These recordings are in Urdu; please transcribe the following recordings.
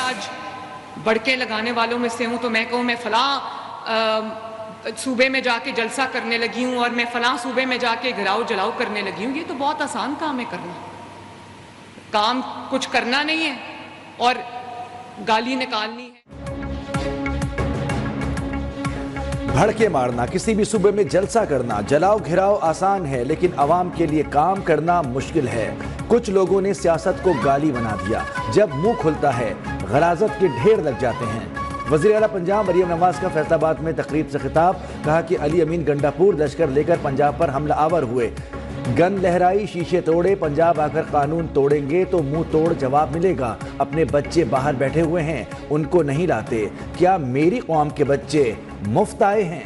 آج بڑکیں لگانے والوں میں سے ہوں تو میں کہوں میں فلاں صوبے میں جا کے جلسہ کرنے لگی ہوں اور میں فلاں صوبے میں جا کے گھراؤ جلاؤ کرنے لگی ہوں، یہ تو بہت آسان کام ہے کرنا. کام کچھ کرنا نہیں ہے اور گالی نکالنی ہے. بھڑکے مارنا، کسی بھی صوبے میں جلسہ کرنا، جلاؤ گھراؤ آسان ہے لیکن عوام کے لیے کام کرنا مشکل ہے. کچھ لوگوں نے سیاست کو گالی بنا دیا، جب منہ کھلتا ہے غلاظت کے ڈھیر لگ جاتے ہیں. وزیر اعلیٰ پنجاب مریم نواز کا فیصل آباد میں تقریب سے خطاب، کہا کہ علی امین گنڈا پور لشکر لے کر پنجاب پر حملہ آور ہوئے، گن لہرائی، شیشے توڑے، پنجاب آ کر قانون توڑیں گے تو منہ توڑ جواب ملے گا. اپنے بچے باہر بیٹھے ہوئے ہیں، ان کو نہیں لاتے، کیا میری قوم کے بچے مفت آئے ہیں؟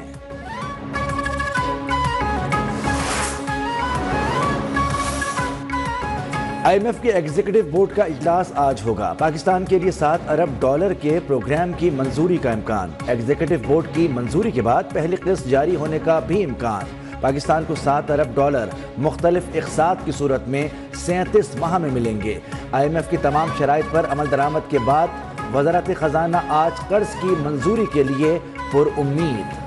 آئی ایم ایف کے ایگزیکٹو بورڈ کا اجلاس آج ہوگا. پاکستان کے لیے $7 ارب کے پروگرام کی منظوری کا امکان. ایگزیکٹو بورڈ کی منظوری کے بعد پہلی قسط جاری ہونے کا بھی امکان. پاکستان کو $7 ارب مختلف اقساط کی صورت میں 37 ماہ میں ملیں گے. آئی ایم ایف کی تمام شرائط پر عمل درآمد کے بعد وزارت خزانہ آج قرض کی منظوری کے لیے پر امید.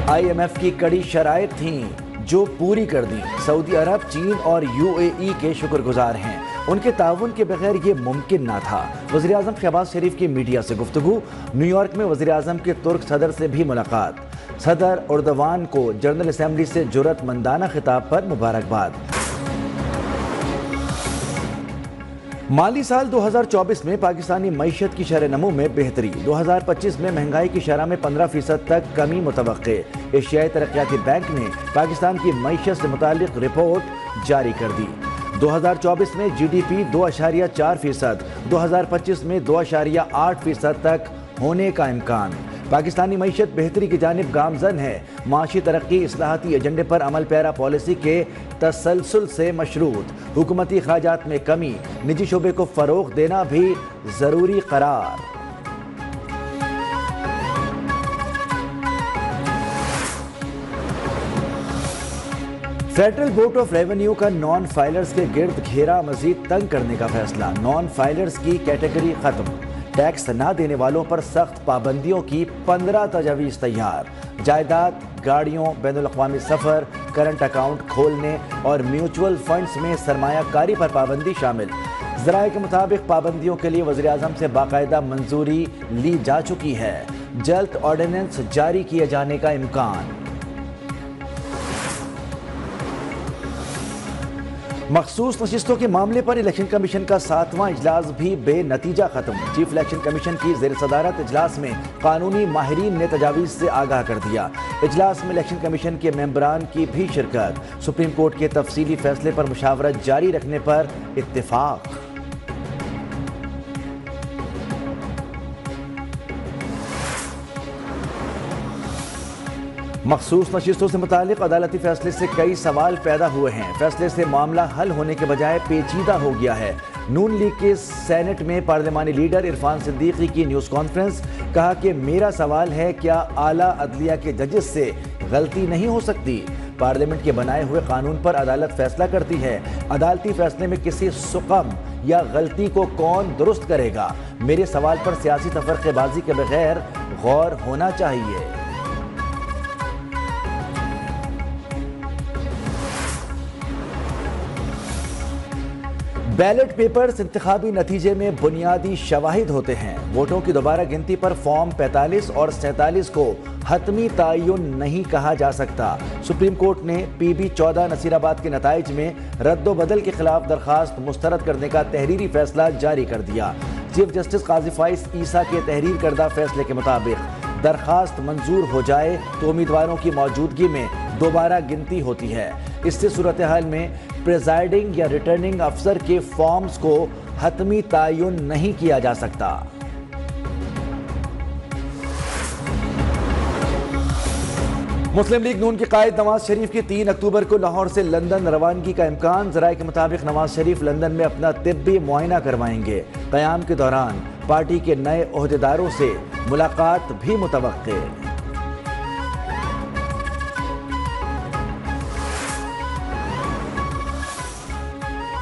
آئی ایم ایف کی کڑی شرائط تھیں جو پوری کر دیں. سعودی عرب، چین اور UAE کے شکر گزار ہیں، ان کے تعاون کے بغیر یہ ممکن نہ تھا. وزیراعظم شہباز شریف کی میڈیا سے گفتگو. نیو یارک میں وزیراعظم کے ترک صدر سے بھی ملاقات. صدر اردوان کو جنرل اسمبلی سے جرأت مندانہ خطاب پر مبارکباد. مالی سال 2024 میں پاکستانی معیشت کی شرح نمو میں بہتری. 2025 میں مہنگائی کی شرح میں 15% تک کمی متوقع. ایشیائی ترقیاتی بینک نے پاکستان کی معیشت سے متعلق رپورٹ جاری کر دی. 2024 میں GDP 2.4%، 2025 میں 2.8% تک ہونے کا امکان. پاکستانی معیشت بہتری کی جانب گامزن ہے. معاشی ترقی اصلاحاتی ایجنڈے پر عمل پیرا پالیسی کے تسلسل سے مشروط. حکومتی اخراجات میں کمی، نجی شعبے کو فروغ دینا بھی ضروری قرار. فیڈرل بورڈ آف ریونیو کا نان فائلرز کے گرد گھیرا مزید تنگ کرنے کا فیصلہ. نان فائلرز کی کیٹیگری ختم. ٹیکس نہ دینے والوں پر سخت پابندیوں کی 15 تجاویز تیار. جائیداد، گاڑیوں، بین الاقوامی سفر، کرنٹ اکاؤنٹ کھولنے اور میوچول فنڈز میں سرمایہ کاری پر پابندی شامل. ذرائع کے مطابق پابندیوں کے لیے وزیراعظم سے باقاعدہ منظوری لی جا چکی ہے. جلد آرڈیننس جاری کیے جانے کا امکان. مخصوص نشستوں کے معاملے پر الیکشن کمیشن کا 7واں اجلاس بھی بے نتیجہ ختم. چیف الیکشن کمیشن کی زیر صدارت اجلاس میں قانونی ماہرین نے تجاویز سے آگاہ کر دیا. اجلاس میں الیکشن کمیشن کے ممبران کی بھی شرکت. سپریم کورٹ کے تفصیلی فیصلے پر مشاورت جاری رکھنے پر اتفاق. مخصوص نشستوں سے متعلق عدالتی فیصلے سے کئی سوال پیدا ہوئے ہیں. فیصلے سے معاملہ حل ہونے کے بجائے پیچیدہ ہو گیا ہے. نون لیگ کے سینٹ میں پارلیمانی لیڈر عرفان صدیقی کی نیوز کانفرنس. کہا کہ میرا سوال ہے کیا اعلیٰ عدلیہ کے ججز سے غلطی نہیں ہو سکتی؟ پارلیمنٹ کے بنائے ہوئے قانون پر عدالت فیصلہ کرتی ہے. عدالتی فیصلے میں کسی سقم یا غلطی کو کون درست کرے گا؟ میرے سوال پر سیاسی تفرقے بازی کے بغیر غور ہونا چاہیے. بیلٹ پیپرز انتخابی نتیجے میں بنیادی شواہد ہوتے ہیں. ووٹوں کی دوبارہ گنتی پر فارم 45 اور 47 کو حتمی تعین نہیں کہا جا سکتا. سپریم کورٹ نے PB 14 نصیر آباد کے نتائج میں رد و بدل کے خلاف درخواست مسترد کرنے کا تحریری فیصلہ جاری کر دیا. چیف جسٹس قاضی فائز عیسیٰ کے تحریر کردہ فیصلے کے مطابق درخواست منظور ہو جائے تو امیدواروں کی موجودگی میں دوبارہ گنتی ہوتی ہے. اس سے صورتحال میں پریزائڈنگ یا ریٹرننگ افسر کے فارمز کو حتمی تعین نہیں کیا جا سکتا. مسلم لیگ نون کے قائد نواز شریف کی 3 اکتوبر کو لاہور سے لندن روانگی کا امکان. ذرائع کے مطابق نواز شریف لندن میں اپنا طبی معائنہ کروائیں گے. قیام کے دوران پارٹی کے نئے عہدیداروں سے ملاقات بھی متوقع.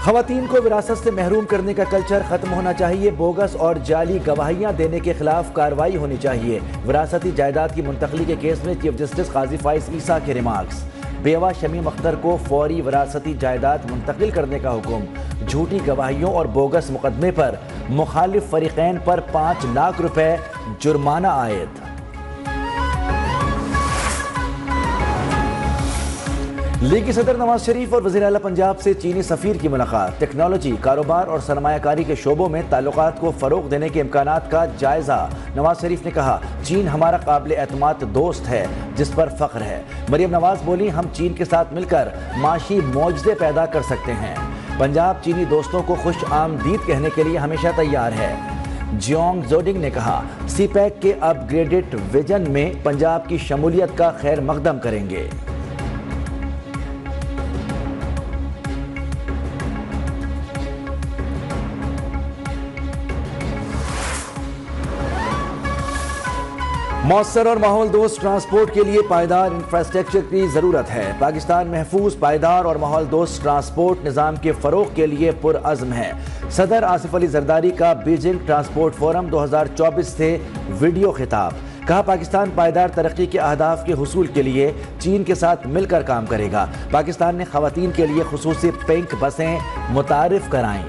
خواتین کو وراثت سے محروم کرنے کا کلچر ختم ہونا چاہیے، بوگس اور جعلی گواہیاں دینے کے خلاف کارروائی ہونی چاہیے۔ وراثتی جائیداد کی منتقلی کے کیس میں چیف جسٹس قاضی فائز عیسیٰ کے ریمارکس۔ بیوہ شمیم اختر کو فوری وراثتی جائیداد منتقل کرنے کا حکم۔ جھوٹی گواہیوں اور بوگس مقدمے پر مخالف فریقین پر 5 لاکھ روپے جرمانہ عائد۔ لیگی صدر نواز شریف اور وزیر اعلیٰ پنجاب سے چینی سفیر کی ملاقات۔ ٹیکنالوجی، کاروبار اور سرمایہ کاری کے شعبوں میں تعلقات کو فروغ دینے کے امکانات کا جائزہ۔ نواز شریف نے کہا، چین ہمارا قابل اعتماد دوست ہے جس پر فخر ہے۔ مریم نواز بولی، ہم چین کے ساتھ مل کر معاشی معجزے پیدا کر سکتے ہیں۔ پنجاب چینی دوستوں کو خوش آمدید کہنے کے لیے ہمیشہ تیار ہے۔ جیونگ زوڈنگ نے کہا، سی پیک کے اپ گریڈڈ ویژن میں پنجاب کی شمولیت کا خیر مقدم کریں گے۔ مؤثر اور ماحول دوست ٹرانسپورٹ کے لیے پائیدار انفراسٹرکچر کی ضرورت ہے۔ پاکستان محفوظ، پائیدار اور ماحول دوست ٹرانسپورٹ نظام کے فروغ کے لیے پرعزم ہے۔ صدر آصف علی زرداری کا بیجنگ ٹرانسپورٹ فورم 2024 سے ویڈیو خطاب۔ کہا، پاکستان پائیدار ترقی کے اہداف کے حصول کے لیے چین کے ساتھ مل کر کام کرے گا۔ پاکستان نے خواتین کے لیے خصوصی پنک بسیں متعارف کرائیں۔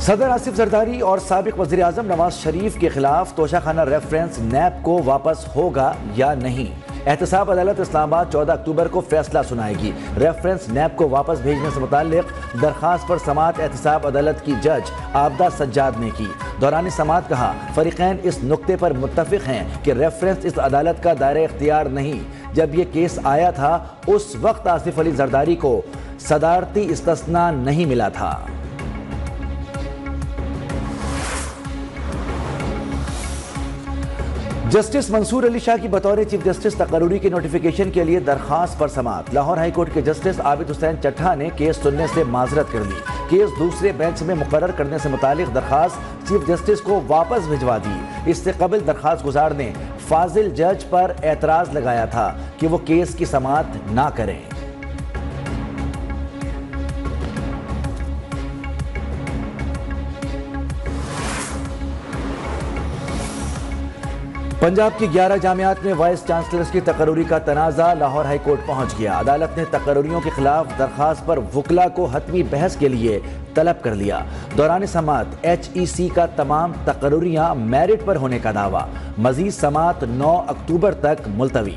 صدر آصف زرداری اور سابق وزیر اعظم نواز شریف کے خلاف توشہ خانہ ریفرنس نیب کو واپس ہوگا یا نہیں۔ احتساب عدالت اسلام آباد 14 اکتوبر کو فیصلہ سنائے گی۔ ریفرنس نیب کو واپس بھیجنے سے متعلق درخواست پر سماعت احتساب عدالت کی جج عابدہ سجاد نے کی۔ دوران سماعت کہا، فریقین اس نقطے پر متفق ہیں کہ ریفرنس اس عدالت کا دائرہ اختیار نہیں۔ جب یہ کیس آیا تھا اس وقت آصف علی زرداری کو صدارتی استثناء نہیں ملا تھا۔ جسٹس منصور علی شاہ کی بطور چیف جسٹس تقرری کی نوٹیفیکیشن کے لیے درخواست پر سماعت۔ لاہور ہائی کورٹ کے جسٹس عابد حسین چٹھا نے کیس سننے سے معذرت کر لی۔ کیس دوسرے بینچ میں مقرر کرنے سے متعلق درخواست چیف جسٹس کو واپس بھجوا دی۔ اس سے قبل درخواست گزار نے فاضل جج پر اعتراض لگایا تھا کہ وہ کیس کی سماعت نہ کریں۔ پنجاب کی 11 جامعات میں وائس چانسلرز کی تقرری کا تنازع لاہور ہائی کورٹ پہنچ گیا۔ عدالت نے تقرریوں کے خلاف درخواست پر وکلا کو حتمی بحث کے لیے طلب کر لیا۔ دوران سماعت HEC کا تمام تقرریاں میرٹ پر ہونے کا دعویٰ۔ مزید سماعت 9 اکتوبر تک ملتوی۔